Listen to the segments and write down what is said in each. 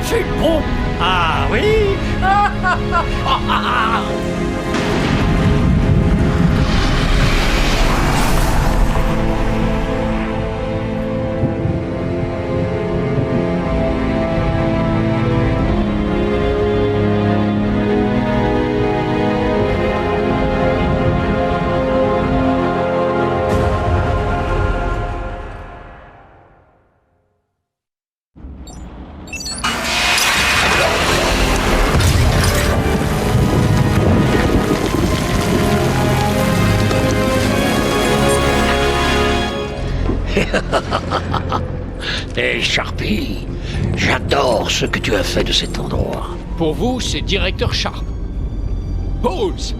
C'est bon. Ah oui. Hé, Sharpie, j'adore ce que tu as fait de cet endroit. Pour vous, c'est Directeur Sharp. Bowles!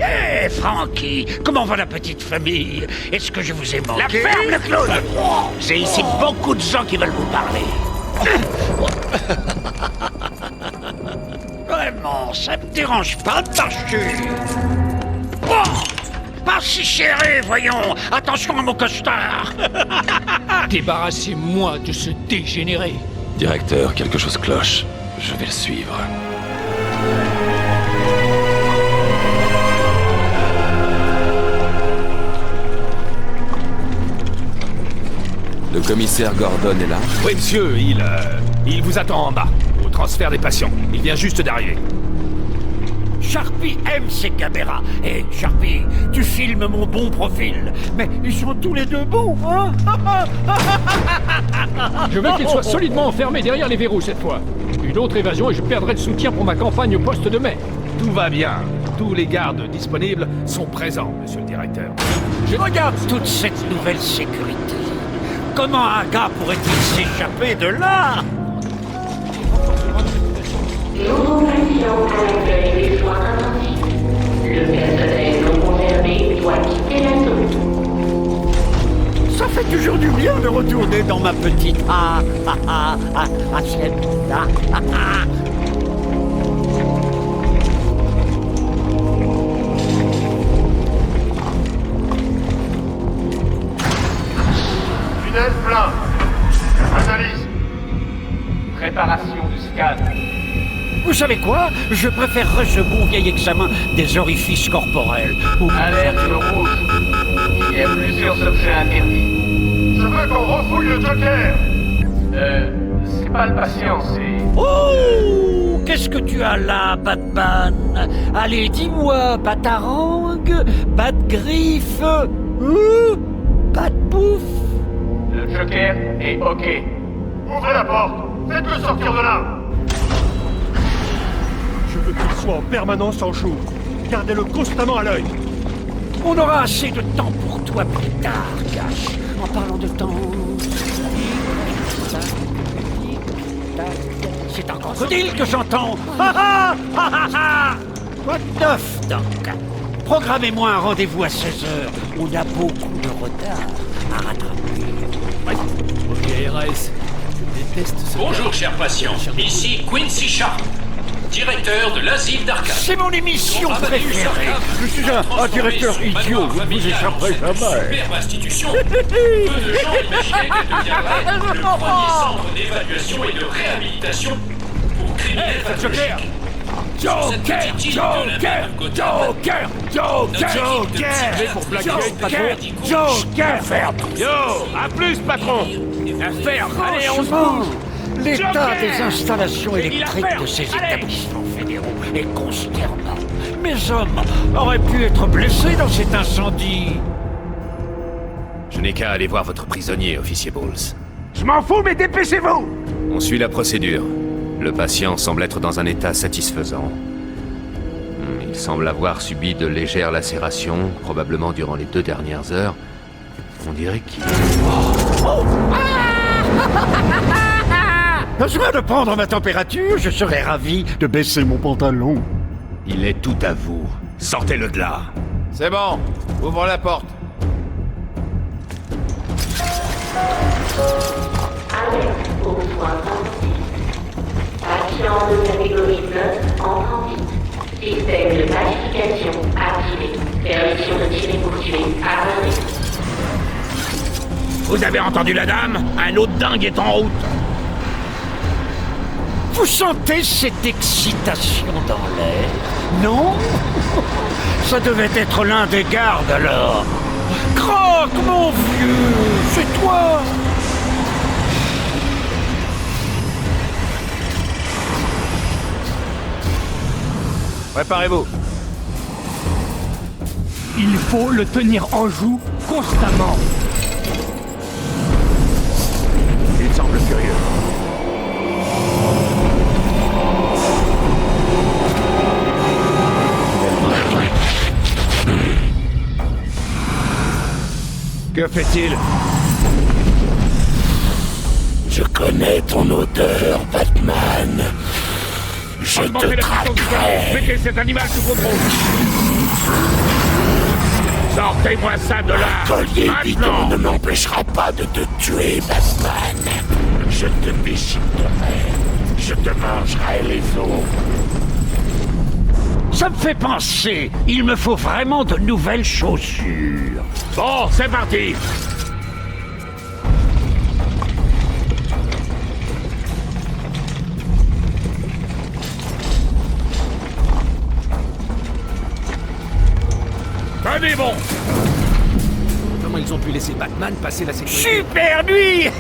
Hé, Frankie, comment va la petite famille? Est-ce que je vous ai manqué? La ferme, le clown! J'ai ici beaucoup de gens qui veulent vous parler. Vraiment, ça me dérange pas de marcher. Oh, pas si serré, voyons. Attention à mon costard. Débarrassez-moi de ce dégénéré. Directeur, quelque chose cloche. Je vais le suivre. Le commissaire Gordon est là? Oui, monsieur, il vous attend en bas, au transfert des patients. Il vient juste d'arriver. Sharpie aime ses caméras. Hé, Sharpie, tu filmes mon bon profil. Mais ils sont tous les deux bons, hein? Je veux qu'il soit solidement enfermé derrière les verrous cette fois. Une autre évasion et je perdrai le soutien pour ma campagne au poste de mai. Tout va bien. Tous les gardes disponibles sont présents, monsieur le directeur. Je regarde toute cette nouvelle sécurité. Comment un gars pourrait-il s'échapper de là? Nouveau patient à l'accueil des soins intensifs. Le personnel non concerné doit quitter la zone. Ça fait toujours du bien de retourner dans ma petite assiette. Tunnel plein. Analyse. Préparation du scan. Vous savez quoi? Je préférerais ce bon vieil examen des orifices corporels. Alerte rouge. Il y a plusieurs objets interdits. Je veux qu'on refouille le Joker. C'est pas le patient, c'est... Oh! Qu'est-ce que tu as là, Batman? Allez, dis-moi, Batarang, Bat-Griffe, Bat-Pouf? Le Joker est OK. Ouvrez la porte. Faites-le sortir de là. Je veux qu'il soit en permanence en jour. Gardez-le constamment à l'œil. On aura assez de temps pour toi plus tard, Cash. En parlant de temps... C'est un crocodile que j'entends. Quoi de neuf, donc? Programmez-moi un rendez-vous à 16h. On a beaucoup de retard à rattraper. Ok, RS. Je déteste ce... Bonjour, chers patients. Ici Quincy Sharp, directeur de l'asile d'Arkham. C'est mon émission préférée. Je suis un directeur idiot, vous ne vous échapperez jamais. Superbe institution. Peu de gens imaginaient qu'elle deviendrait le premier centre d'évaluation et de réhabilitation pour criminels pathologiques. Yo, à plus, patron. Ferme. Allez, on se bouge. L'état des installations électriques de ces établissements fédéraux est consternant. Mes hommes auraient pu être blessés dans cet incendie. Je n'ai qu'à aller voir votre prisonnier, officier Bowles. Je m'en fous, mais dépêchez-vous! On suit la procédure. Le patient semble être dans un état satisfaisant. Il semble avoir subi de légères lacérations, probablement durant les 2 dernières heures. On dirait qu'il... Besoin de prendre ma température, je serais ravi de baisser mon pantalon. Il est tout à vous. Sortez-le de là. C'est bon. Ouvre la porte. Alerte aux soins intensifs. Patient de catégorie 9 en transit. Système de pacification activé. Permission de tirer pour tuer abandonné. Vous avez entendu la dame? Un autre dingue est en route. Vous sentez cette excitation dans l'air? Non? Ça devait être l'un des gardes alors. Croc, mon vieux, c'est toi! Préparez-vous. Il faut le tenir en joue constamment. Il semble furieux. Que fait-il? Je connais ton odeur, Batman. Je te traquerai. Mettez cet animal sous contrôle. Sortez-moi ça de là. Collier bidon ne m'empêchera pas de te tuer, Batman. Je te déchiqueterai. Je te mangerai les os. Ça me fait penser, il me faut vraiment de nouvelles chaussures. Bon, c'est parti. Tenez bon. Comment ils ont pu laisser Batman passer la sécurité? Super nuit!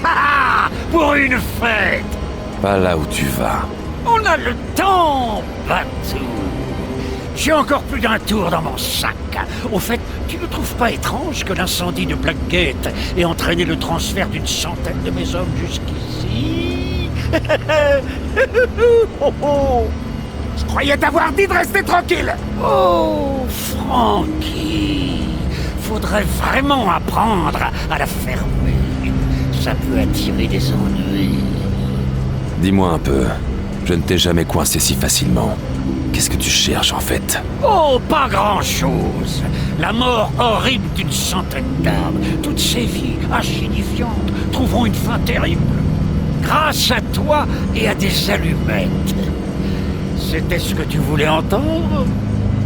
Pour une fête! Pas là où tu vas. On a le temps, Batou! J'ai encore plus d'un tour dans mon sac. Au fait, tu ne trouves pas étrange que l'incendie de Blackgate ait entraîné le transfert d'une centaine de mes hommes jusqu'ici? Oh, oh. Je croyais t'avoir dit de rester tranquille. Oh, Frankie! Faudrait vraiment apprendre à la fermer. Ça peut attirer des ennuis. Dis-moi un peu. Je ne t'ai jamais coincé si facilement. Qu'est-ce que tu cherches en fait? Oh, pas grand-chose. La mort horrible d'une centaine d'âmes, toutes ces vies insignifiantes, trouveront une fin terrible. Grâce à toi et à des allumettes. C'était ce que tu voulais entendre?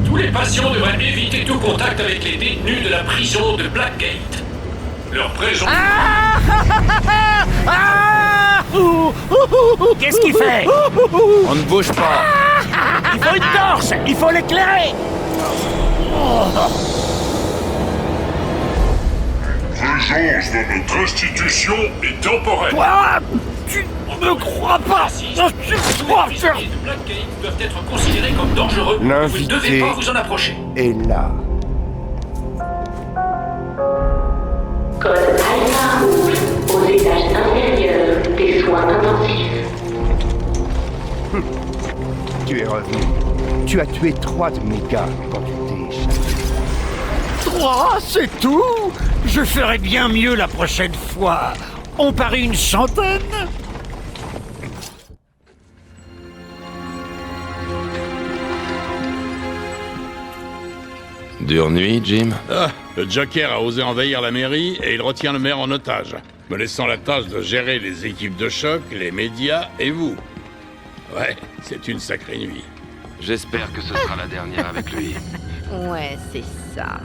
Tous les patients devraient éviter tout contact avec les détenus de la prison de Blackgate. Leur présence... Qu'est-ce qu'il fait? On ne bouge pas. Il faut une torche. Il faut l'éclairer. Présence de notre institution est temporaire. Toi, tu ne me crois pas. Je crois faire... Les de Blackgate doivent être considérés comme dangereux. Vous ne devez pas vous en approcher. Et là. Code Alpha Rouge, aux étages inférieurs des soins intensifs. Tu es revenu. Tu as tué 3 de mes gars quand tu t'es échappé. 3, c'est tout? Je ferai bien mieux la prochaine fois. On parie une centaine? Dure nuit, Jim? Le Joker a osé envahir la mairie et il retient le maire en otage, me laissant la tâche de gérer les équipes de choc, les médias et vous. Ouais, c'est une sacrée nuit. J'espère que ce sera la dernière avec lui. Ouais, c'est ça.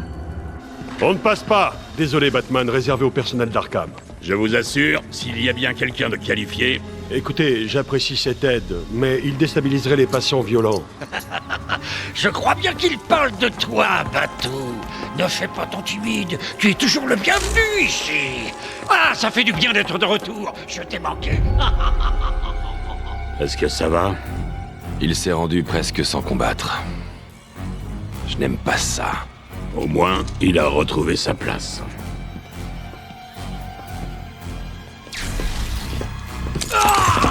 On ne passe pas. Désolé, Batman, réservé au personnel d'Arkham. Je vous assure, s'il y a bien quelqu'un de qualifié... Écoutez, j'apprécie cette aide, mais il déstabiliserait les patients violents. Je crois bien qu'il parle de toi, Batou. Ne fais pas ton timide. Tu es toujours le bienvenu ici. Ah, ça fait du bien d'être de retour. Je t'ai manqué. Est-ce que ça va? Il s'est rendu presque sans combattre. Je n'aime pas ça. Au moins, il a retrouvé sa place.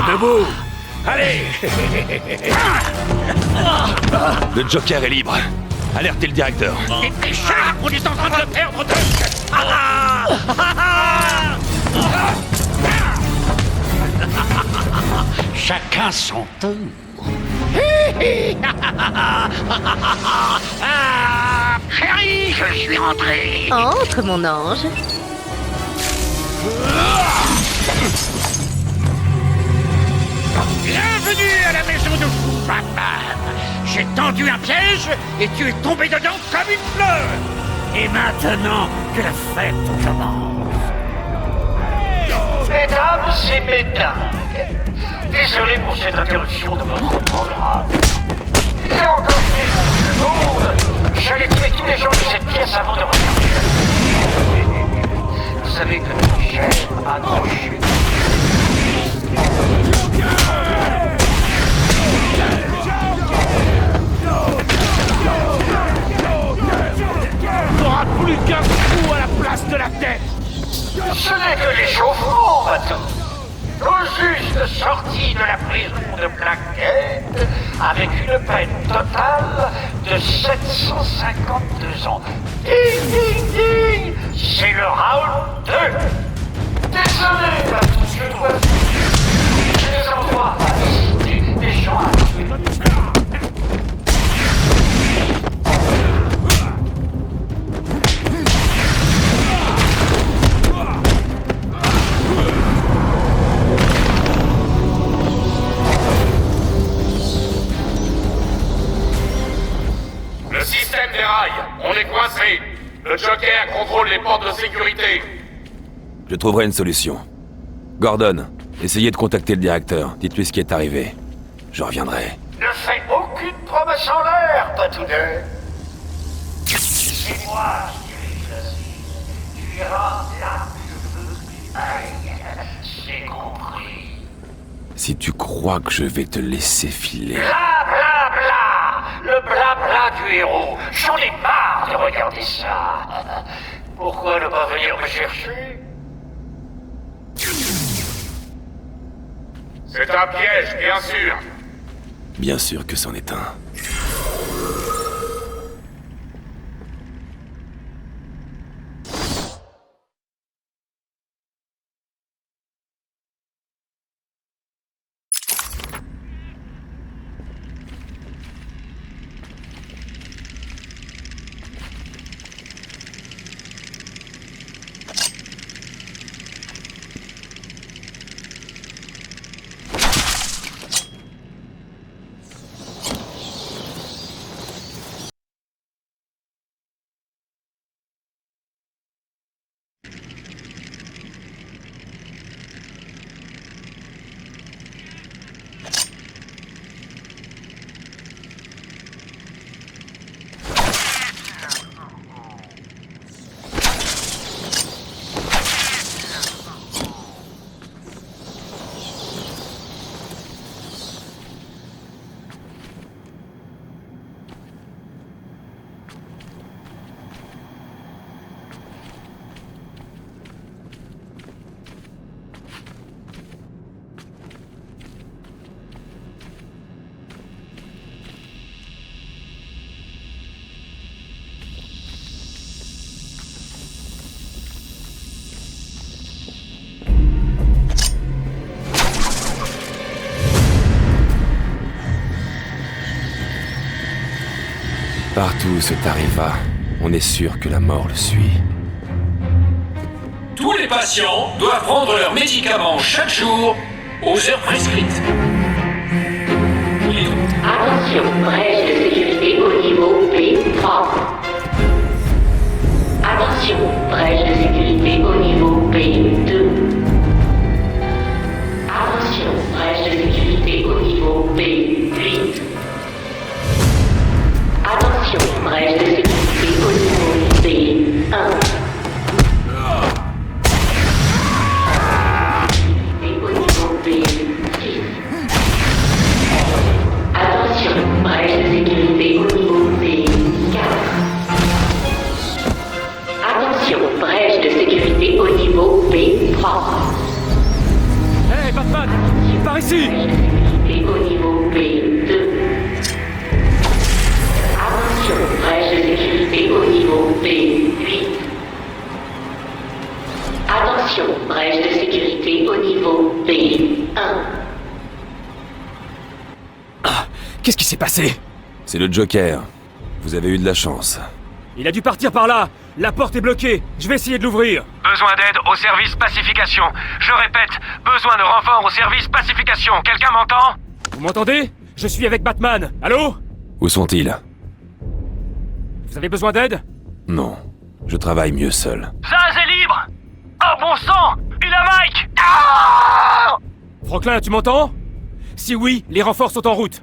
Debout. Allez. Le Joker est libre. Alertez le directeur. Dépêchez, on est en train de le perdre de... Chacun son tour. Chérie, je suis rentré. Entre, mon ange. Bienvenue à la maison de fou, Batman. J'ai tendu un piège et tu es tombé dedans comme une fleur. Et maintenant que la fête commence. Mesdames et mesdames, Désolé pour cette interruption de votre programme. J'ai encore 10 secondes. J'allais tuer tous les gens de cette pièce avant de repartir. Vous savez que j'aime accrocher. T'auras plus qu'un coup à la place de la tête. Ce n'est que l'échauffement, maintenant. Tout juste sorti de la prison de Blackgate avec une peine totale de 752 ans. Ding, ding, ding! C'est le round 2. Désolé à tous, je dois des endroits à visiter, des gens à tuer. Le système déraille. On est coincé. Le Joker contrôle les portes de sécurité. Je trouverai une solution. Gordon, essayez de contacter le directeur. Dites-lui ce qui est arrivé. Je reviendrai. Ne fais aucune promesse en l'air, Patounet. C'est moi qui dirige la suite. Tu iras là où je veux que tu ailles. C'est compris. Si tu crois que je vais te laisser filer... Bla bla bla! Le blabla du héros. J'en ai marre de regarder ça. Pourquoi ne pas venir me chercher? C'est un piège, bien sûr. Bien sûr que c'en est un. Partout où cet arriva, on est sûr que la mort le suit. Tous les patients doivent prendre leurs médicaments chaque jour aux heures prescrites. Attention, brèche de sécurité au niveau B3. Attention, brèche de sécurité au niveau B2. Attention, brèche de sécurité au niveau B8. Attention, brèche de sécurité au niveau B1. Au niveau B6. Attention, brèche de sécurité au niveau B4. Attention, brèche de sécurité au niveau B3. Hey, Batman! Par ici! Brèche de sécurité au niveau B2. Attention, brèche de sécurité au niveau B8. Attention, brèche de sécurité au niveau B1. Qu'est-ce qui s'est passé? C'est le Joker. Vous avez eu de la chance. Il a dû partir par là. La porte est bloquée. Je vais essayer de l'ouvrir. Besoin d'aide au service pacification. Je répète, besoin de renfort au service pacification. Quelqu'un m'entend? Vous m'entendez? Je suis avec Batman. Allô? Où sont-ils? Vous avez besoin d'aide? Non. Je travaille mieux seul. Zaz est libre! Oh bon sang! Il a Mike! Ah! Franklin, tu m'entends? Si oui, les renforts sont en route.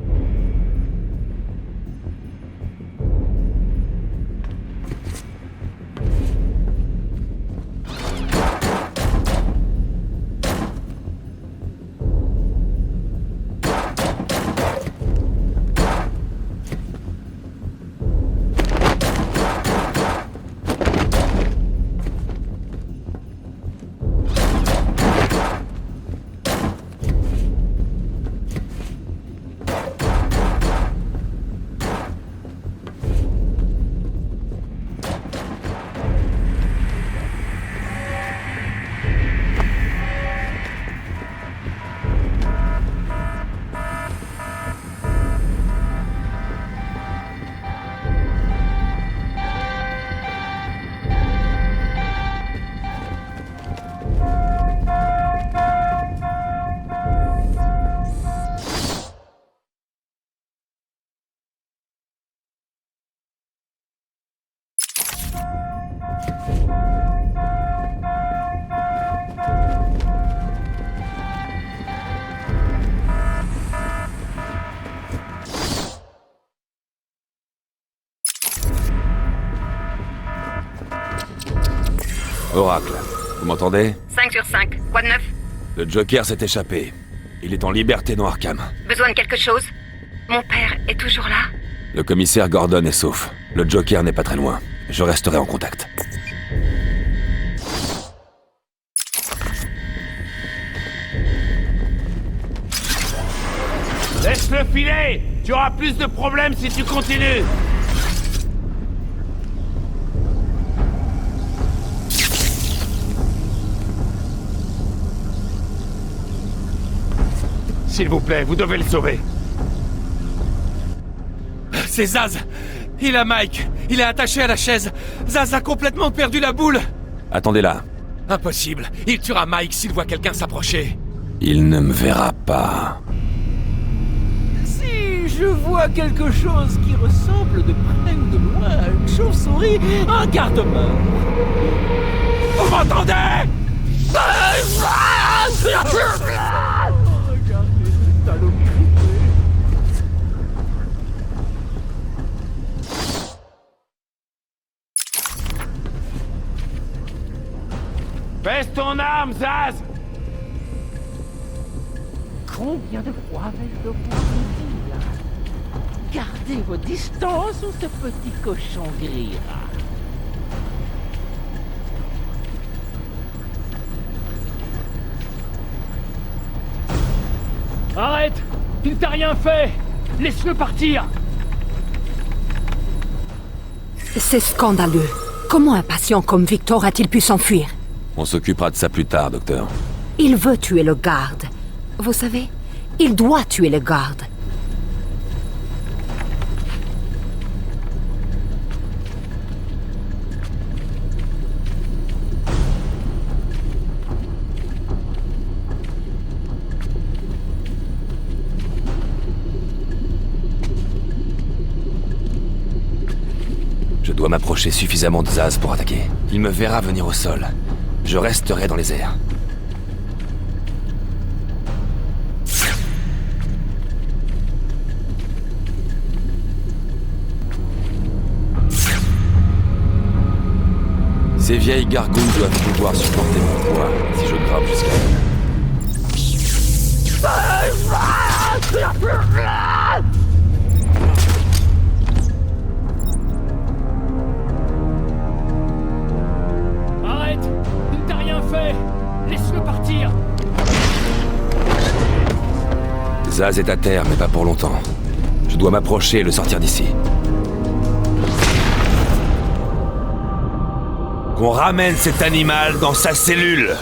Oracle, vous m'entendez? 5 sur 5. Quoi de neuf? Le Joker s'est échappé. Il est en liberté dans Arkham. Besoin de quelque chose? Mon père est toujours là? Le commissaire Gordon est sauf. Le Joker n'est pas très loin. Je resterai en contact. Laisse-le filer! Tu auras plus de problèmes si tu continues! S'il vous plaît, vous devez le sauver. C'est Zaz. Il a Mike. Il est attaché à la chaise. Zaz a complètement perdu la boule. Attendez là. Impossible. Il tuera Mike s'il voit quelqu'un s'approcher. Il ne me verra pas. Si je vois quelque chose qui ressemble de près ou de loin à une chauve-souris, un garde-mort. Vous m'entendez? Baisse ton arme, Zaz! Combien de fois vais-je devoir vous dire? Gardez vos distances ou ce petit cochon grillera. Arrête! Il t'a rien fait! Laisse-le partir! C'est scandaleux. Comment un patient comme Victor a-t-il pu s'enfuir? On s'occupera de ça plus tard, docteur. Il veut tuer le garde. Vous savez, il doit tuer le garde. Je dois m'approcher suffisamment de Zaz pour attaquer. Il me verra venir au sol. Je resterai dans les airs. Ces vieilles gargouilles doivent pouvoir supporter mon poids si je grimpe jusqu'à elles. Arrête! Il t'a rien fait! Laisse-le partir! Zaz est à terre, mais pas pour longtemps. Je dois m'approcher et le sortir d'ici. Qu'on ramène cet animal dans sa cellule!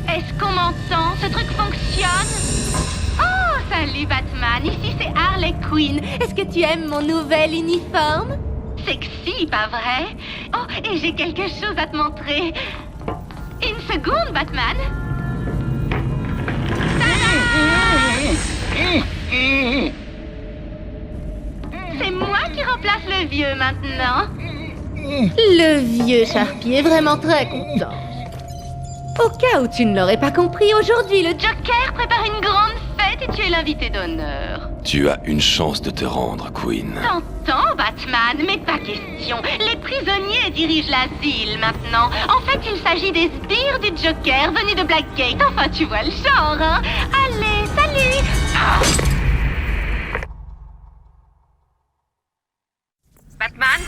Est-ce qu'on m'entend? Ce truc fonctionne? Oh, salut Batman, ici c'est Harley Quinn. Est-ce que tu aimes mon nouvel uniforme? Sexy, pas vrai? Oh, et j'ai quelque chose à te montrer. Une seconde, Batman. C'est moi qui remplace le vieux maintenant. Le vieux Sharpie est vraiment très content. Au cas où tu ne l'aurais pas compris, aujourd'hui, le Joker prépare une grande fête et tu es l'invité d'honneur. Tu as une chance de te rendre, Queen. T'entends, Batman, mais pas question. Les prisonniers dirigent l'asile maintenant. En fait, il s'agit des sbires du Joker venus de Blackgate. Enfin, tu vois le genre, hein. Allez, salut. Batman,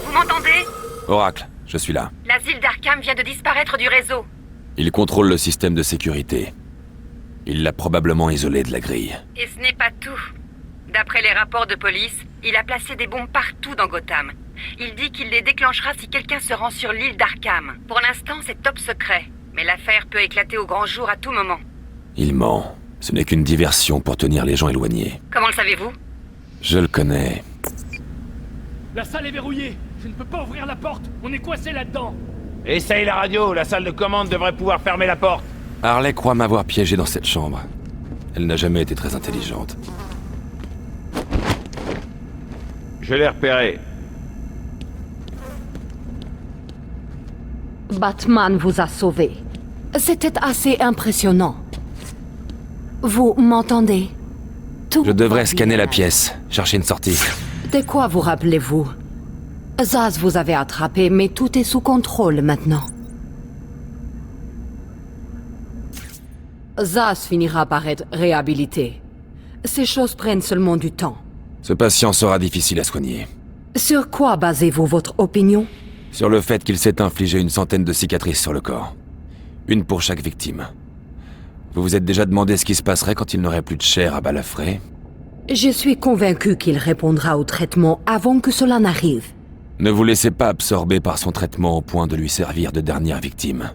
vous m'entendez? Oracle, je suis là. L'asile d'Arkham vient de disparaître du réseau. Il contrôle le système de sécurité. Il l'a probablement isolé de la grille. Et ce n'est pas tout. D'après les rapports de police, il a placé des bombes partout dans Gotham. Il dit qu'il les déclenchera si quelqu'un se rend sur l'île d'Arkham. Pour l'instant, c'est top secret. Mais l'affaire peut éclater au grand jour à tout moment. Il ment. Ce n'est qu'une diversion pour tenir les gens éloignés. Comment le savez-vous? Je le connais. La salle est verrouillée. Je ne peux pas ouvrir la porte. On est coincé là-dedans. Essaye la radio, la salle de commande devrait pouvoir fermer la porte. Harley croit m'avoir piégé dans cette chambre. Elle n'a jamais été très intelligente. Je l'ai repéré. Batman vous a sauvé. C'était assez impressionnant. Vous m'entendez? Je devrais scanner la pièce, chercher une sortie. De quoi vous rappelez-vous? Zsasz vous avait attrapé, mais tout est sous contrôle maintenant. Zsasz finira par être réhabilité. Ces choses prennent seulement du temps. Ce patient sera difficile à soigner. Sur quoi basez-vous votre opinion? Sur le fait qu'il s'est infligé une centaine de cicatrices sur le corps. Une pour chaque victime. Vous vous êtes déjà demandé ce qui se passerait quand il n'aurait plus de chair à balafrer? Je suis convaincu qu'il répondra au traitement avant que cela n'arrive. Ne vous laissez pas absorber par son traitement au point de lui servir de dernière victime.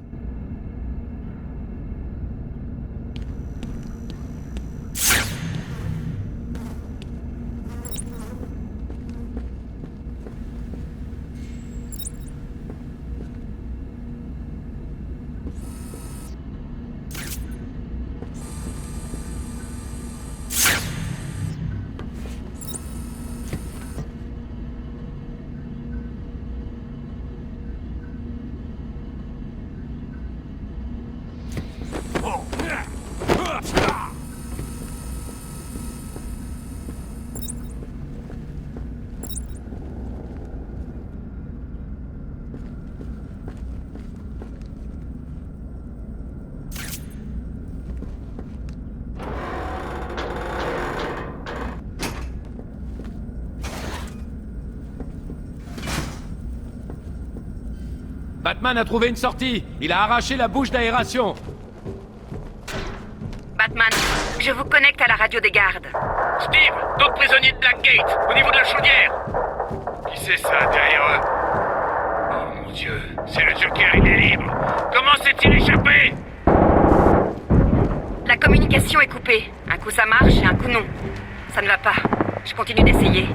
Batman a trouvé une sortie. Il a arraché la bouche d'aération. Batman, je vous connecte à la radio des gardes. Steve, d'autres prisonniers de Blackgate, au niveau de la chaudière. Qui c'est ça, derrière eux? Oh mon Dieu, c'est le Joker, il est libre. Comment s'est-il échappé? La communication est coupée. Un coup ça marche et un coup non. Ça ne va pas. Je continue d'essayer.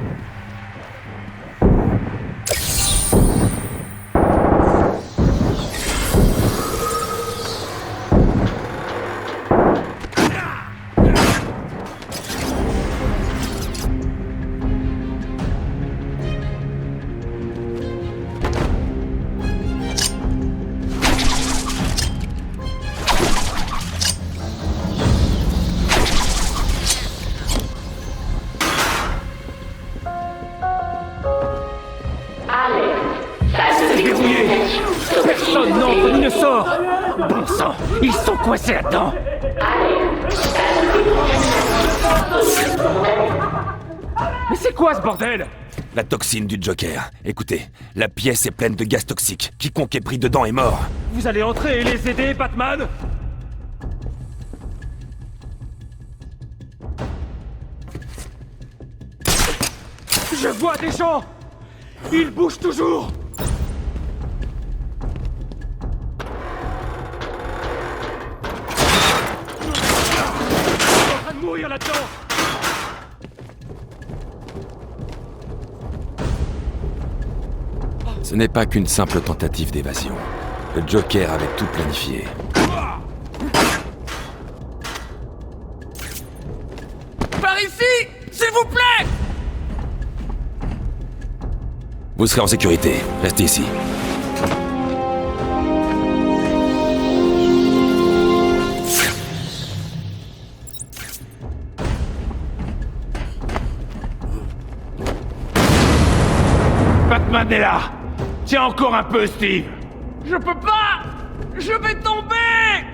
Personne n'entre ni ne sort. Bon sang, ils sont coincés là-dedans. Mais c'est quoi ce bordel? La toxine du Joker. Écoutez, la pièce est pleine de gaz toxiques. Quiconque est pris dedans est mort. Vous allez entrer et les aider, Batman? Je vois des gens. Ils bougent toujours. En train de mourir là-dedans. Ce n'est pas qu'une simple tentative d'évasion. Le Joker avait tout planifié. Par ici, s'il vous plaît! Vous serez en sécurité. Restez ici. là. Tiens encore un peu, Steve. Je peux pas. Je vais tomber.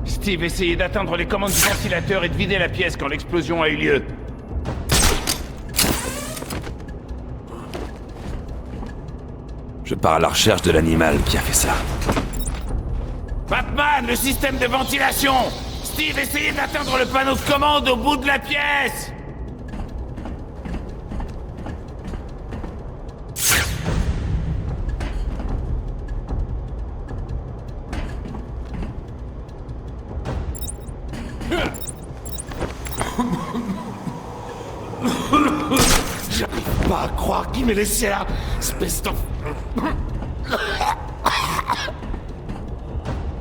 Steve, essayez d'atteindre les commandes du ventilateur et de vider la pièce quand l'explosion a eu lieu. Je pars à la recherche de l'animal qui a fait ça. Batman, le système de ventilation! Steve, essayez d'atteindre le panneau de commande au bout de la pièce! J'arrive pas à croire qu'il m'ait laissé là, espèce d'enf...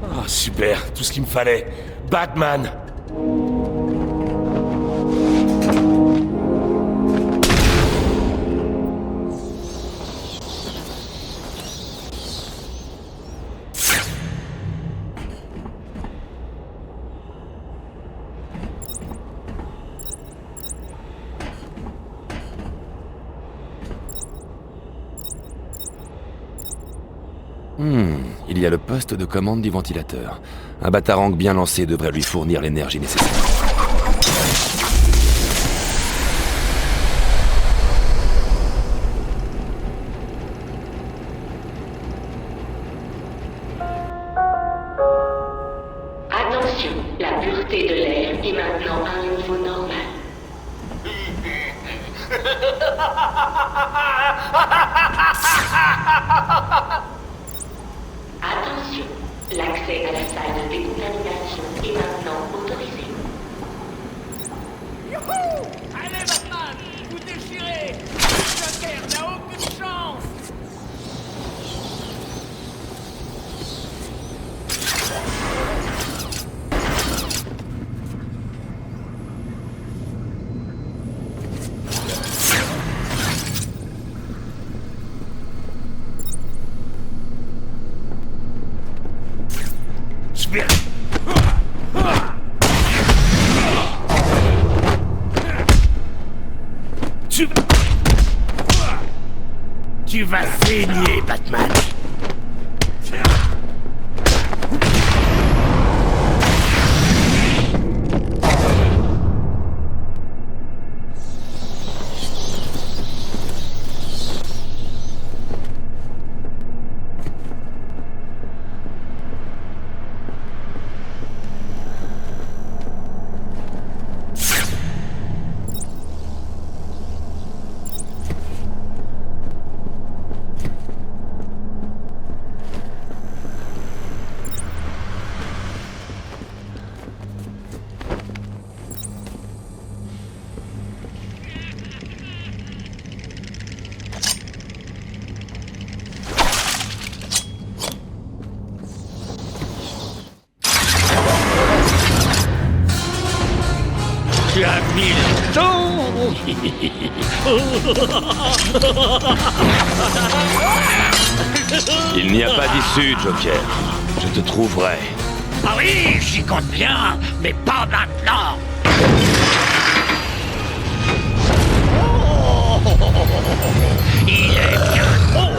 Oh, super, tout ce qu'il me fallait. Batman! Il y a le poste de commande du ventilateur. Un batarang bien lancé devrait lui fournir l'énergie nécessaire. Attention, la pureté de l'air est maintenant à un niveau normal. Attention, l'accès à la salle de décontamination est maintenant autorisé. Youhou! Allez, Batman! Vous déchirez! Le Joker n'a aucune chance! Tu vas saigner, Batman. Tu as mis le temps. Il n'y a pas d'issue, Joker. Je te trouverai. Ah oui, j'y compte bien, mais pas maintenant. Il est bien trop.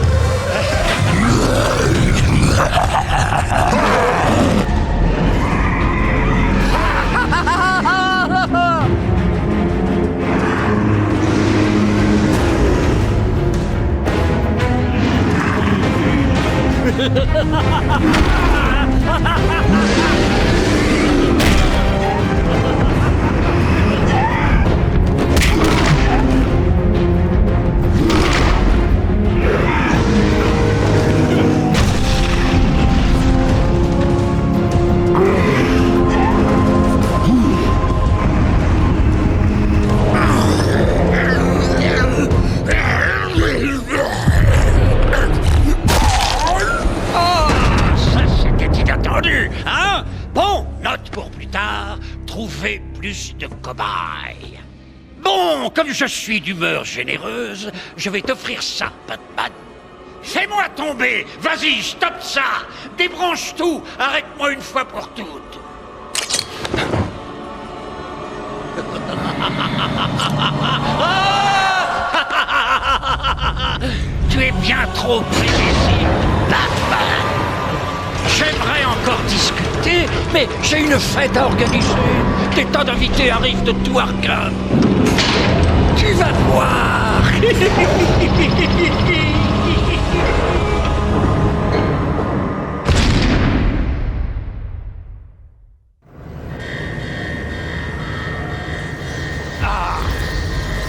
Hein? Bon, note pour plus tard, trouver plus de cobayes. Bon, comme je suis d'humeur généreuse, je vais t'offrir ça, Batman. Fais-moi tomber, vas-y, stoppe ça, débranche tout, arrête-moi une fois pour toutes. Tu es bien trop prévisible, Batman. J'aimerais encore discuter, mais j'ai une fête à organiser. Des tas d'invités arrivent de tout Arkham. Tu vas voir.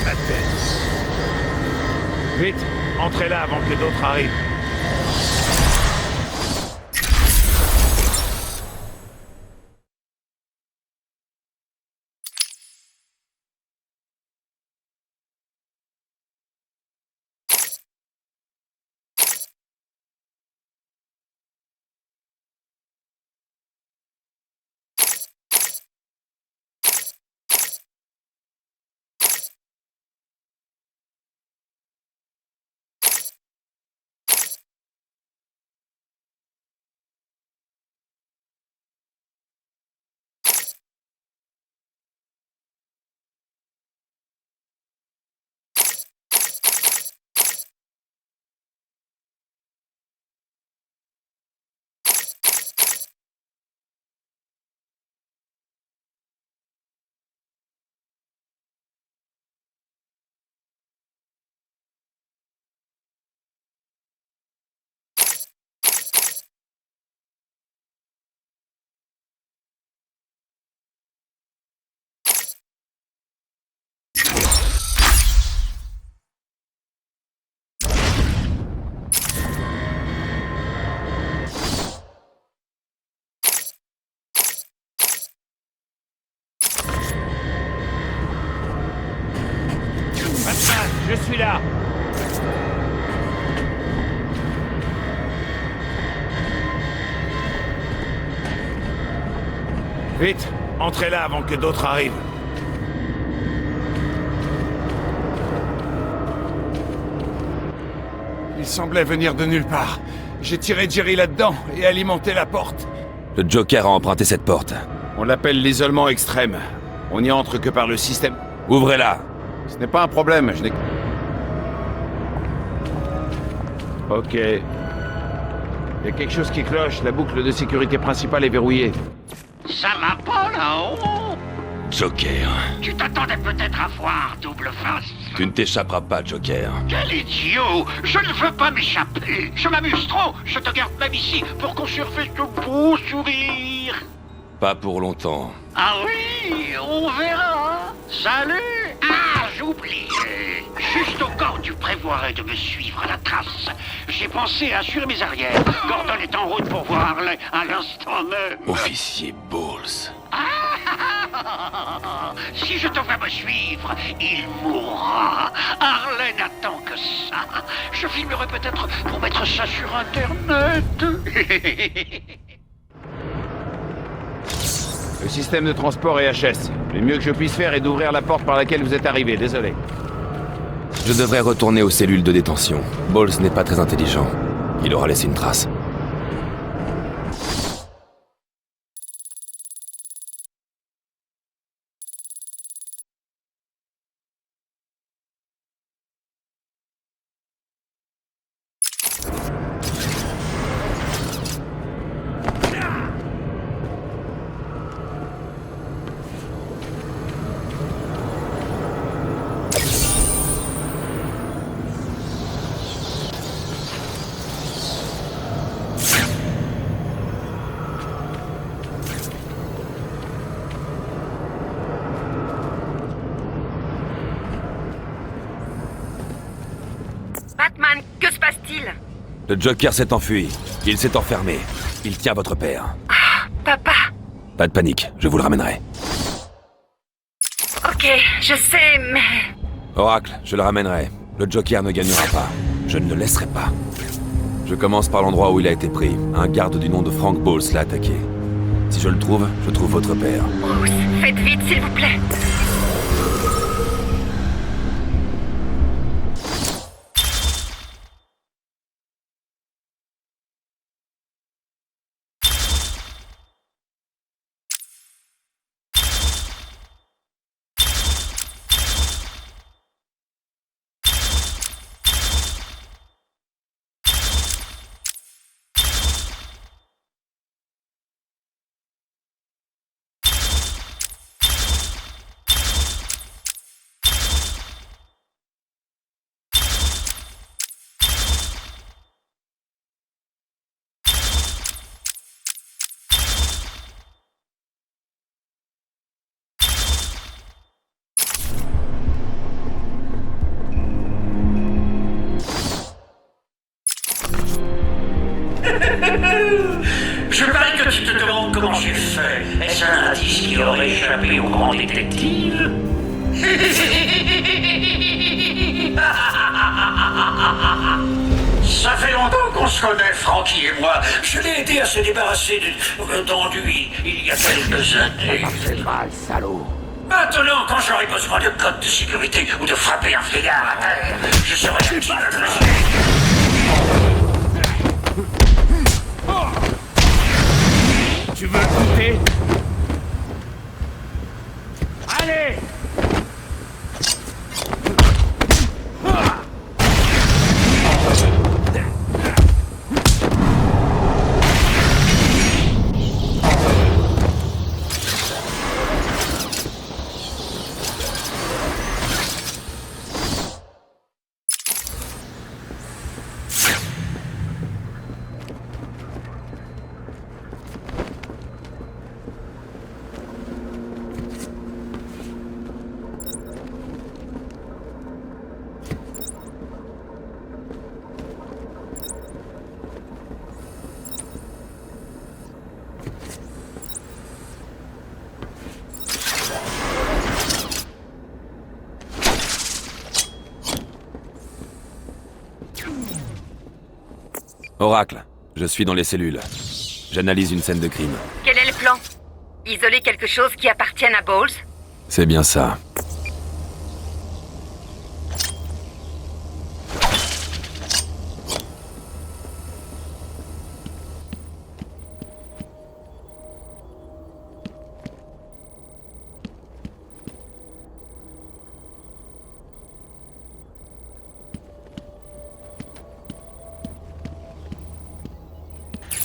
Ma tête. Vite, entrez là avant que d'autres arrivent. Batman, je suis là. Vite, entrez là avant que d'autres arrivent. Il semblait venir de nulle part. J'ai tiré Jerry là-dedans et alimenté la porte. Le Joker a emprunté cette porte. On l'appelle l'isolement extrême. On n'y entre que par le système. Ouvrez-la. Ce n'est pas un problème, je n'ai... Ok. Il y a quelque chose qui cloche, la boucle de sécurité principale est verrouillée. Ça va pas là-haut. Joker. Tu t'attendais peut-être à voir double face. Tu ne t'échapperas pas, Joker. Quel idiot! Je ne veux pas m'échapper. Je m'amuse trop. Je te garde même ici pour conserver ce beau sourire. Pas pour longtemps. Ah oui, on verra. Salut. Ah, j'oubliais. Juste au cas où tu prévoirais de me suivre à la trace, j'ai pensé à assurer mes arrières. Gordon est en route pour voir Harley à l'instant même. Officier Bowles. Si je te vois me suivre, il mourra. Harley n'attend que ça. Je filmerai peut-être pour mettre ça sur Internet. Le système de transport est HS. Le mieux que je puisse faire est d'ouvrir la porte par laquelle vous êtes arrivé, désolé. Je devrais retourner aux cellules de détention. Bowles n'est pas très intelligent. Il aura laissé une trace. Batman, que se passe-t-il? Le Joker s'est enfui. Il s'est enfermé. Il tient votre père. Papa. Pas de panique, je vous le ramènerai. Ok, je sais, mais... Oracle, je le ramènerai. Le Joker ne gagnera pas. Je ne le laisserai pas. Je commence par l'endroit où il a été pris. Un garde du nom de Frank Bowles l'a attaqué. Si je le trouve, je trouve votre père. Bruce, faites vite, s'il vous plaît. comment j'ai fait? Est-ce un indice qui aurait échappé au grand détective? Ça fait longtemps qu'on se connaît, Frankie et moi. Je l'ai aidé à se débarrasser d'enduit il y a quelques années. Cathédrale, salaud. Maintenant, quand j'aurai besoin de code de sécurité ou de frapper un fléard à terre, je serai un petit peu blessé. Tu veux goûter? Allez! Oracle, je suis dans les cellules. J'analyse une scène de crime. Quel est le plan? Isoler quelque chose qui appartienne à Bowles? C'est bien ça.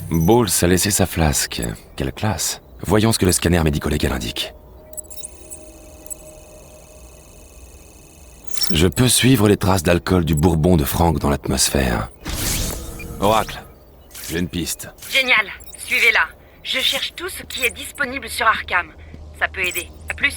Bowles a laissé sa flasque. Quelle classe. Voyons ce que le scanner médico-légal indique. Je peux suivre les traces d'alcool du bourbon de Frank dans l'atmosphère. Oracle, j'ai une piste. Génial, suivez-la. Je cherche tout ce qui est disponible sur Arkham. Ça peut aider. À plus.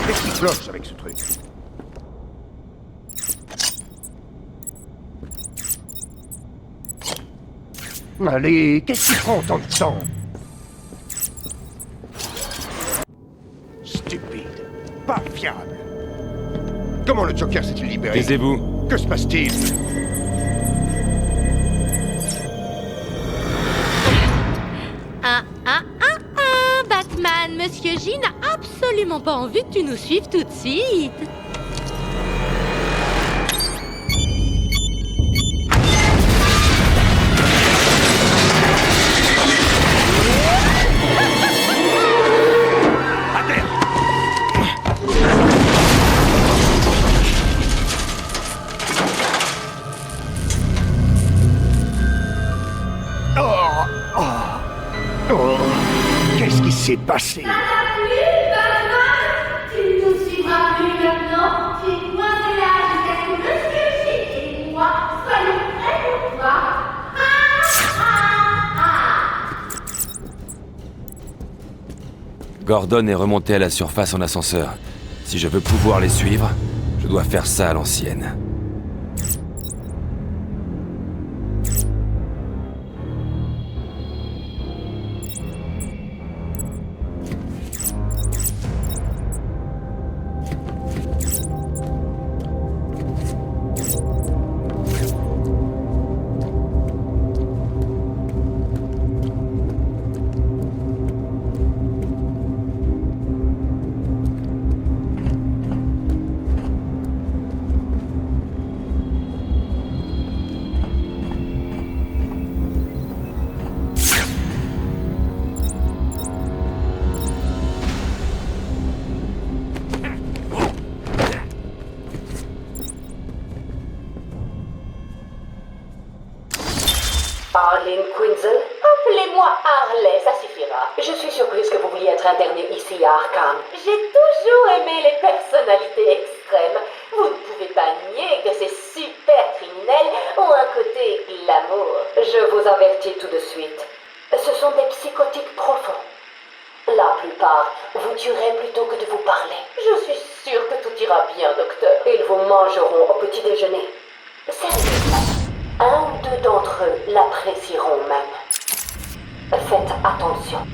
Qu'est-ce qui cloche avec ce truc? Allez, qu'est-ce qui prend tant de temps? Stupide. Pas fiable. Comment le Joker s'est-il libéré? Taisez-vous. Que se passe-t-il? Batman, Monsieur J n'a absolument pas envie que tu nous suives tout de suite. Oh, qu'est-ce qui s'est passé? Tu ne nous suivras plus maintenant. Tu es coincé là jusqu'à ce que Monsieur G et moi soyons prêts pour toi. Gordon est remonté à la surface en ascenseur. Si je veux pouvoir les suivre, je dois faire ça à l'ancienne. Arlene Quinzel? Appelez-moi Harley, ça suffira. Je suis surprise que vous vouliez être interné ici à Arkham. J'ai toujours aimé les personnalités extrêmes. Vous ne pouvez pas nier que ces super criminels ont un côté glamour. Je vous avertis tout de suite. Ce sont des psychotiques profonds. La plupart vous tueraient plutôt que de vous parler. Je suis sûre que tout ira bien, docteur. Ils vous mangeront au petit déjeuner. Sérieusement. Un ou deux d'entre eux l'apprécieront même. Faites attention.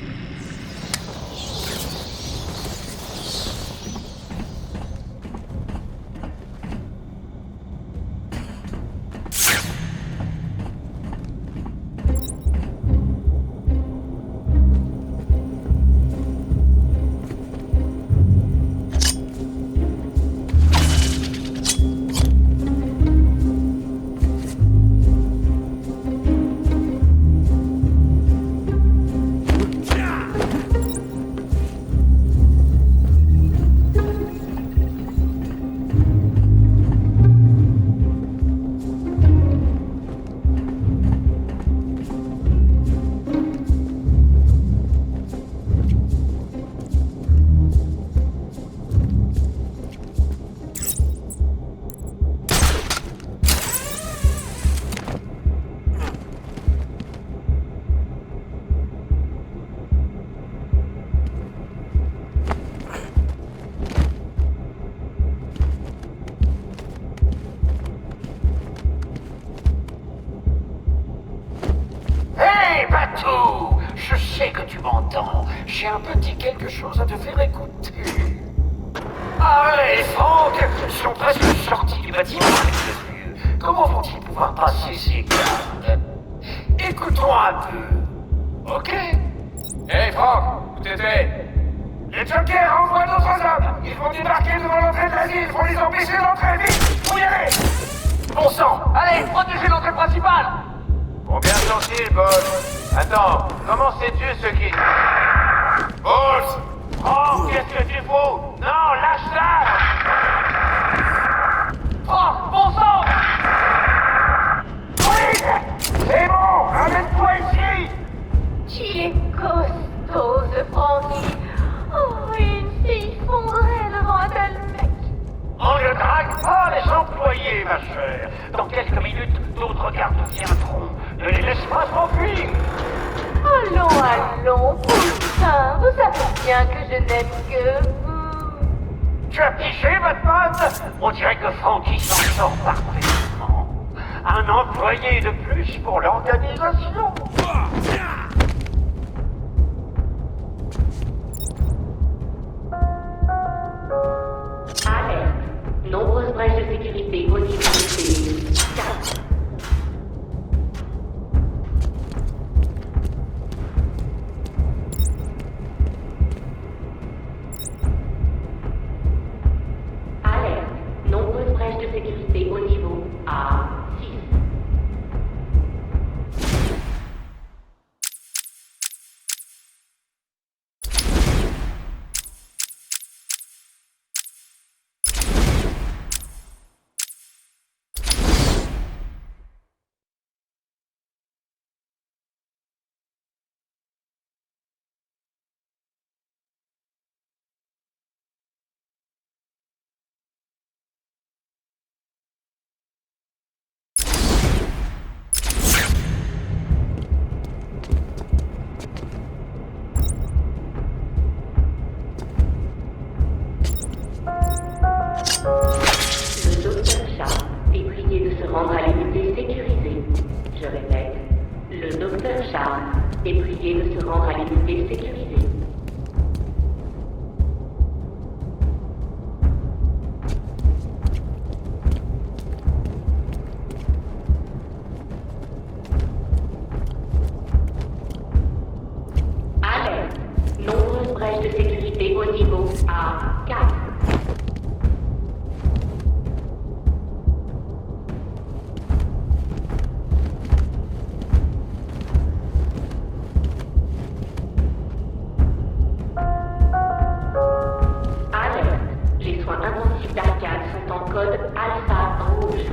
Je sais que tu m'entends. J'ai un petit quelque chose à te faire écouter. Harley et Frank sont presque sortis du bâtiment avec le vieux. Comment vont-ils pouvoir passer ces gardes? Écoutons un peu. Ok? Hey Frank, où t'étais? Les Jokers envoient d'autres hommes. Ils vont débarquer devant l'entrée de la ville. Faut les empêcher d'entrer vite. Faut y aller. Bon sang, allez, protégez l'entrée principale. Combien sont-ils, boss? Attends, comment sais-tu ce qui... Boss! Oh, qu'est-ce que tu fous? Non, lâche ça! Oh, bon sang! Oui! C'est bon! Ramène-toi ici! Tu es costaud, ce Frankie. Oh, une fille fondrait devant un tel mec. On ne drague pas les employés, ma chère. Dans quelques minutes, d'autres gardes viendront. Ne les laisse pas s'enfuir. Allons, allons, putain, vous savez bien que je n'aime que vous. Tu as piché, Batman? On dirait que Frankie s'en sort parfaitement. Un employé de plus pour l'organisation. Alerte. Nombreuses brèches de sécurité au niveau des cellules. Nombreuses brèches de sécurité au niveau A6. sécurisé. Alerte. Nombreuses brèches de sécurité au niveau A4. Les soins intensifs d'Arcade sont en code Alpha rouge.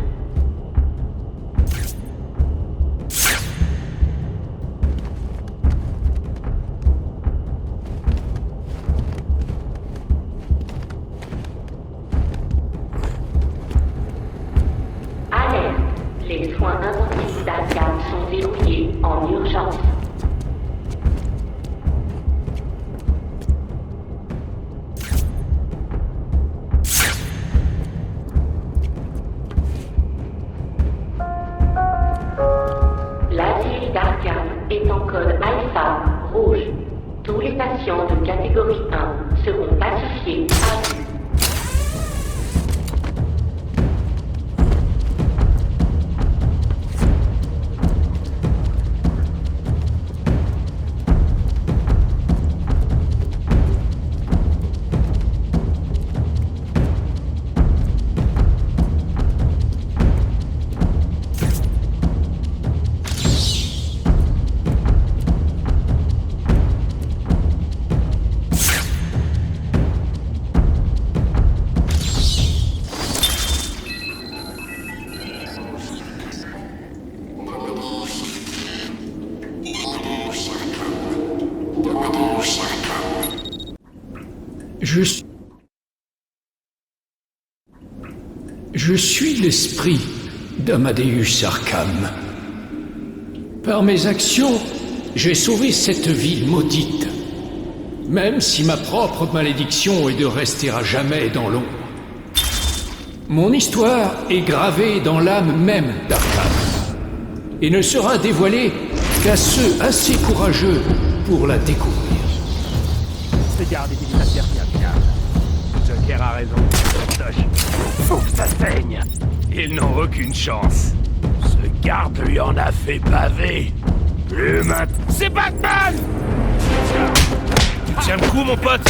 Alerte. Les soins intensifs d'Arcade sont verrouillés en urgence. L'asile d'Arkham est en code Alpha rouge. Tous les patients de catégorie 1 seront pacifiés à vue. Je suis l'esprit d'Amadeus Arkham. Par mes actions, j'ai sauvé cette ville maudite. Même si ma propre malédiction est de rester à jamais dans l'ombre. Mon histoire est gravée dans l'âme même d'Arkham. Et ne sera dévoilée qu'à ceux assez courageux pour la découvrir. Ce garde est une affaire bien. Joker a raison. Faut que ça saigne. Ils n'ont aucune chance. Ce garde lui en a fait baver. Plus maintenant. C'est Batman! Tu tiens le coup, mon pote?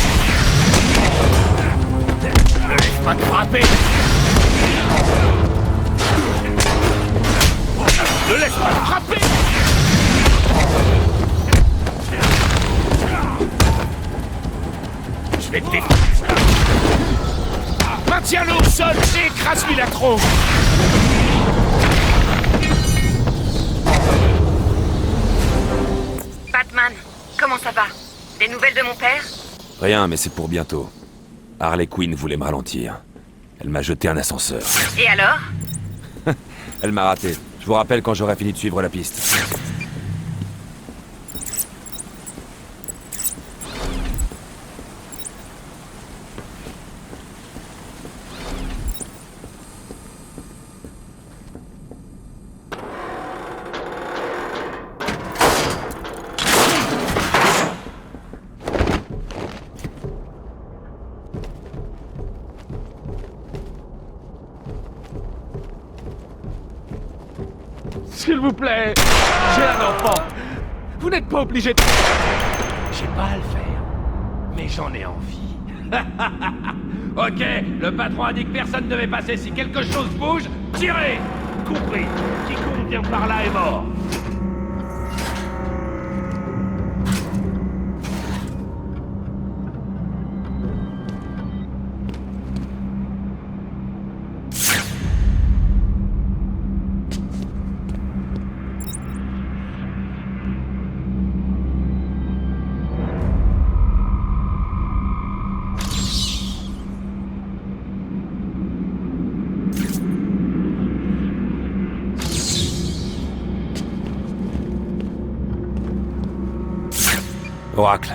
Ne laisse pas te frapper. Ne laisse pas te frapper. Je vais te défendre. Maintiens-le au sol et écrase-lui la tronche. Batman, comment ça va? Des nouvelles de mon père? Rien, mais c'est pour bientôt. Harley Quinn voulait me ralentir. Elle m'a jeté un ascenseur. Et alors? Elle m'a raté. Je vous rappelle quand j'aurai fini de suivre la piste. S'il vous plaît, j'ai un enfant. Vous n'êtes pas obligé de... J'ai pas à le faire, mais j'en ai envie. Ok, le patron a dit que personne ne devait passer. Si quelque chose bouge, tirez. Compris. Quiconque vient par là est mort. Oracle,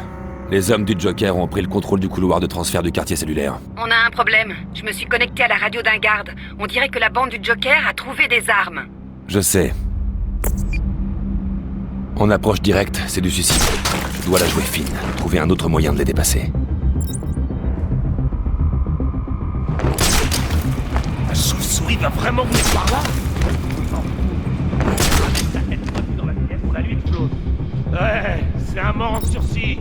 les hommes du Joker ont pris le contrôle du couloir de transfert du quartier cellulaire. On a un problème. Je me suis connecté à la radio d'un garde. On dirait que la bande du Joker a trouvé des armes. Je sais. En approche directe, c'est du suicide. Je dois la jouer fine, trouver un autre moyen de les dépasser. La chauve-souris va vraiment venir par là? On la lui explose. Ouais, c'est un mort en sursis.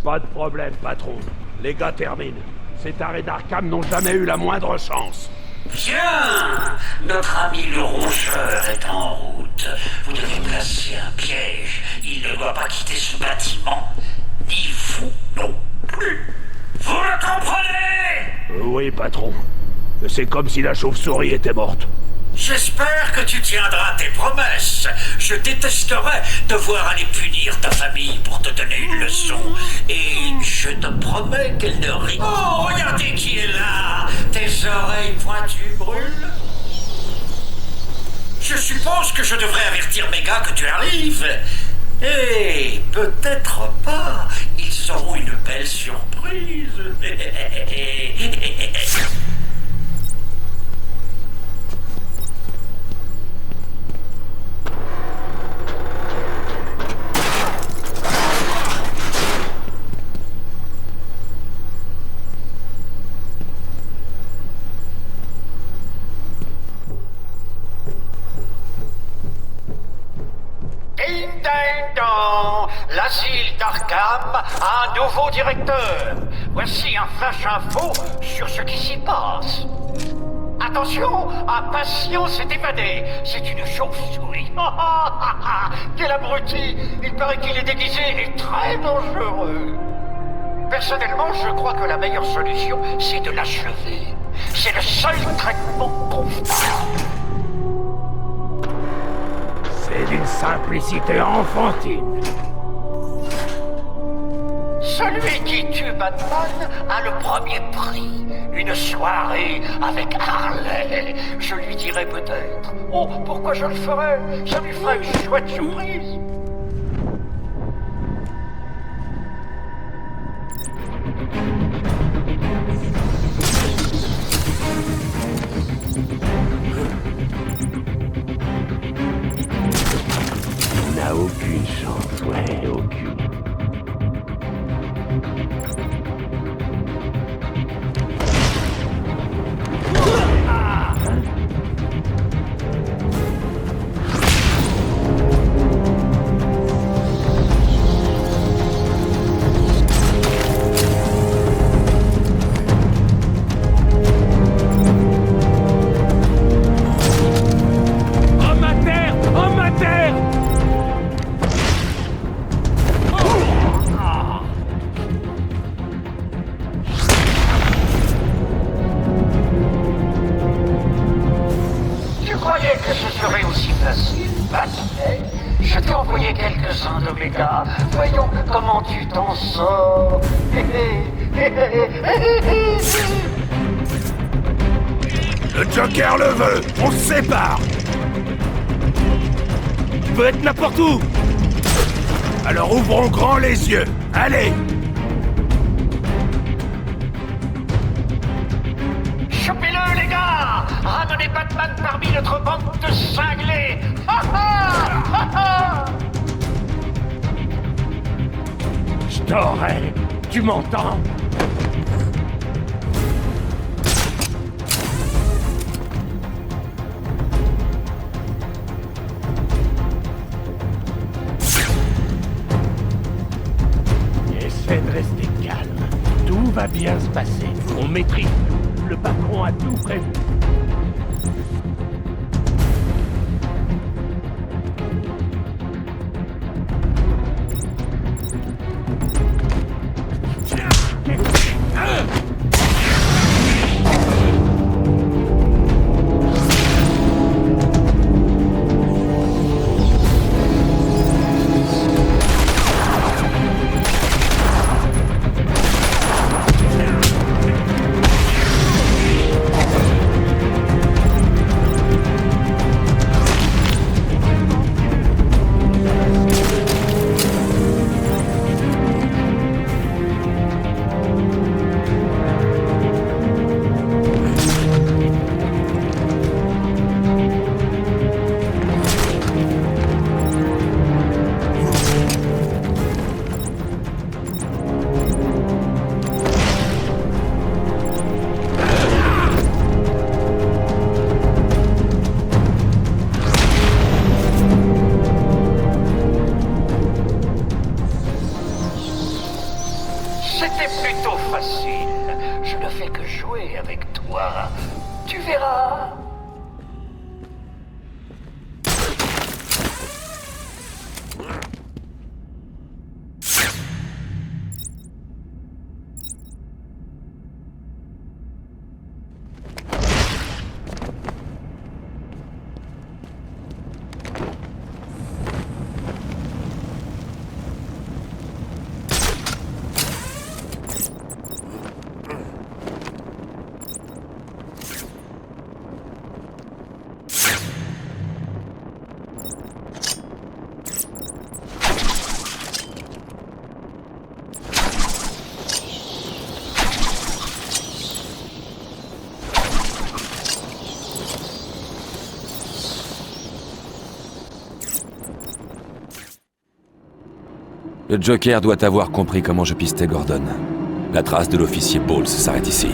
Pas de problème, patron. Les gars terminent. Ces tarés d'Arkham n'ont jamais eu la moindre chance. Bien! Notre ami le rongeur est en route. Vous devez placer un piège. Il ne doit pas quitter ce bâtiment. Ni vous non plus. Vous le comprenez? Oui, patron. C'est comme si la chauve-souris était morte. J'espère que tu tiendras tes promesses. Je détesterais devoir aller punir ta famille pour te donner une leçon. Et je te promets qu'elle ne rit. Oh, regardez qui est là. Tes oreilles pointues brûlent. Je suppose que je devrais avertir mes gars que tu arrives. Et peut-être pas. Ils auront une belle surprise. L'asile d'Arkham a un nouveau directeur. Voici un flash info sur ce qui s'y passe. Attention, un patient s'est évadé. C'est une chauve-souris. Quel abruti! Il paraît qu'il est déguisé et très dangereux. Personnellement, je crois que la meilleure solution, c'est de l'achever. C'est le seul traitement convenable. C'est d'une simplicité enfantine. Celui qui tue Batman a le premier prix. Une soirée avec Harley. Je lui dirai peut-être. Oh, pourquoi je le ferais? Ça lui ferait une chouette surprise. On n'a aucune chance, ouais, aucune. Je t'ai envoyé quelques-uns de mes gars. Voyons comment tu t'en sors. Le Joker le veut. On se sépare. Tu peux être n'importe où. Alors ouvrons grand les yeux. Allez. Chopez-le, les gars! Ramenez Batman parmi notre bande de cinglés! Ha ha! Ha ha! Je t'aurai. Tu m'entends? essaie de rester calme. Tout va bien se passer. On maîtrise. Le patron a tout prévu. C'était plutôt facile. Je ne fais que jouer avec toi. Tu verras. Le Joker doit avoir compris comment je pistais Gordon. La trace de l'officier Bowles s'arrête ici.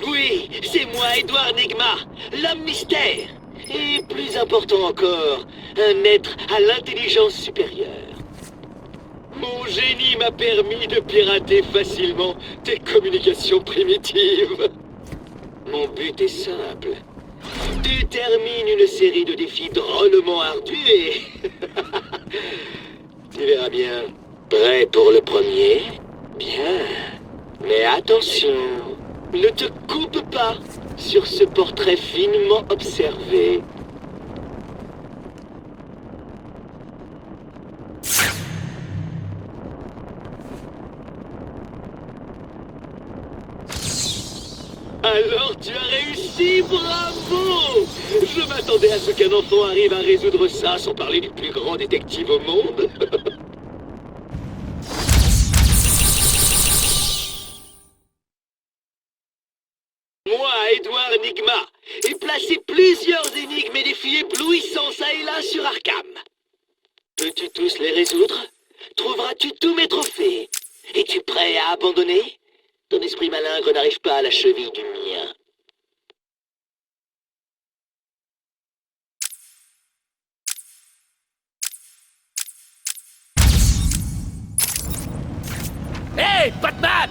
Oui, c'est moi, Edward Nygma, l'homme mystère. Et plus important encore, un être à l'intelligence supérieure. Mon génie m'a permis de pirater facilement tes communications primitives. Mon but est simple. Tu termines une série de défis drôlement ardus et... tu verras bien. Prêt pour le premier? Bien. Mais attention, ne te coupe pas sur ce portrait finement observé. Alors tu as réussi, bravo! Je m'attendais à ce qu'un enfant arrive à résoudre ça sans parler du plus grand détective au monde. Moi, Edward Nygma, ai placé plusieurs énigmes et défis éblouissants ça et là sur Arkham. Peux-tu tous les résoudre? Trouveras-tu tous mes trophées? Es-tu prêt à abandonner? Ton esprit malingre n'arrive pas à la cheville du mien. Hey, Batman!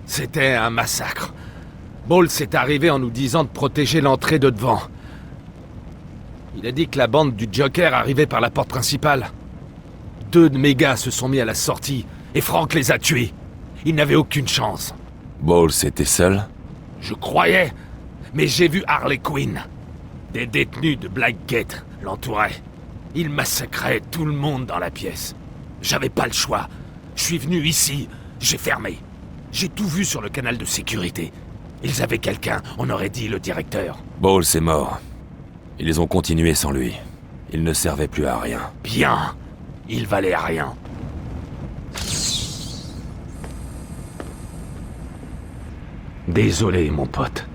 C'était un massacre. Bowles est arrivé en nous disant de protéger l'entrée de devant. Il a dit que la bande du Joker arrivait par la porte principale. 2 de mes gars se sont mis à la sortie, et Frank les a tués. Ils n'avaient aucune chance. Bowles était seul? Je croyais, mais j'ai vu Harley Quinn. Des détenus de Blackgate l'entouraient. Ils massacraient tout le monde dans la pièce. J'avais pas le choix. Je suis venu ici, j'ai fermé. J'ai tout vu sur le canal de sécurité. Ils avaient quelqu'un, on aurait dit le directeur. Bowles est mort. Ils les ont continués sans lui. Il ne servait plus à rien. Bien. Il valait à rien. Désolé, mon pote.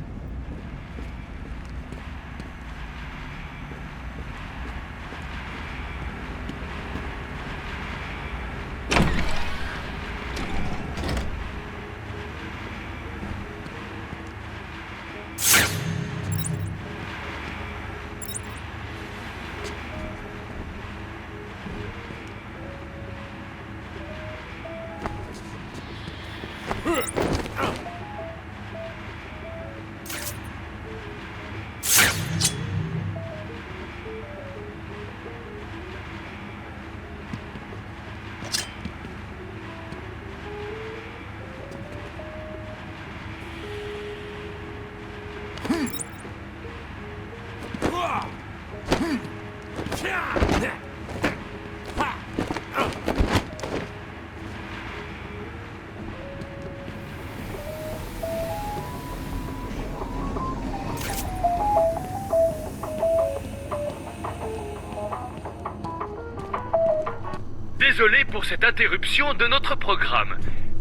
Désolé pour cette interruption de notre programme.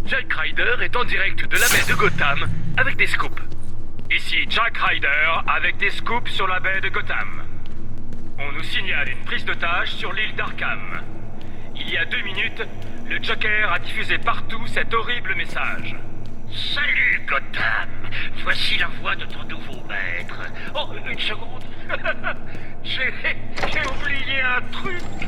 Jack Ryder est en direct de la baie de Gotham avec des scoops. Ici Jack Ryder avec des scoops sur la baie de Gotham. On nous signale une prise d'otage sur l'île d'Arkham. Il y a 2 minutes, le Joker a diffusé partout cet horrible message. Salut Gotham, voici la voix de ton nouveau maître. Oh, une seconde. J'ai oublié un truc.